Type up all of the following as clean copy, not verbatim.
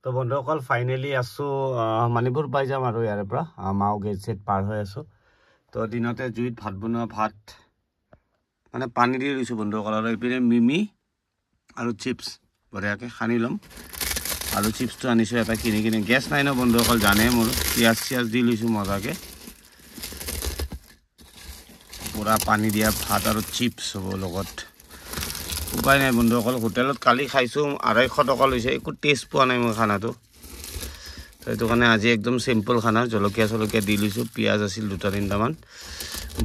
তো বন্ধুসকল ফাইনেলি আছো মানিপুৰ পাই যাম আৰু ইয়াৰ পৰা মাও গেট সেট পাৰ হৈ আছো তো দিনতে জুইত ভাত বনোৱা ভাত মানে পানী দি লৈছো বন্ধুসকল আৰু ইপিনে মিমি আৰু চিপছ বঢ়িয়াকৈ খানি লম আৰু চিপছটো আনিছো এটা কিনি গেছ নাই ন বন্ধুসকল জানে মোৰ পিয়াজ দি লৈছো মজাকৈ পুৰা পানী দিয়া ভাত আৰু চিপছ হ'ব লগত উপায় নাই বন্ধুসকল হোটেলত কালি খাইছো 250 টকা লৈছে একো টেষ্ট পোৱা নাই মই খানাটো তো এইটো কাৰণে আজি একদম সিম্পল খানা জলকীয়া দি লৈছো পিয়াজ আছিল 2-3টা মান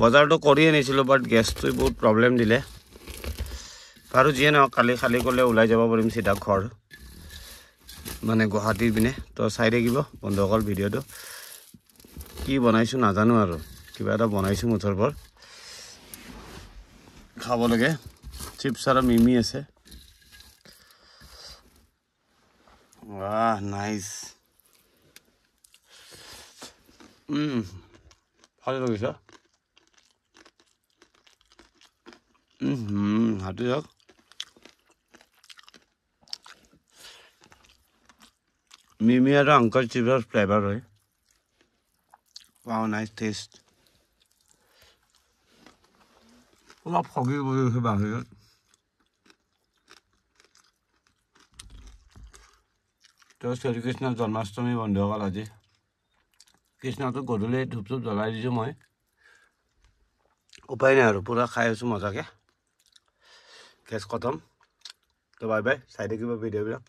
বজাৰটো কৰি আনিছিলো বাট গেছটো বহুত প্ৰবলেম দিলে আৰু যিয়ে ন কালি খালি কৰিলে ওলাই যাব পাৰিম সিধা ঘৰ মানে গুৱাহাটীৰ পিনে তো চাই থাকিব বন্ধুসকল ভিডিঅ'টো কি বনাইছো নাজানো আৰু কিবা এটা বনাইছো মুঠৰ পৰ খাব লাগে চিপছ আৰু মিমি আছে নাইস ভালো লাগিছে হাতু যাওক মিমি আৰু আংকল চিপছৰ ফ্লেভাৰ হয় wow nice taste অলপ ফগি গৈছে বাহিৰত তো শ্ৰীকৃষ্ণ জন্মাষ্টমী বন্ধুসকল আজি কৃষ্ণটো গধূলি ধূপ জ্বলাই দিছো মই উপায় নাই আৰু পুৰা খাই আছো মজাকে গেছ খতম তো বাই বাই চাই থাকিব ভিডিঅ'বিলাক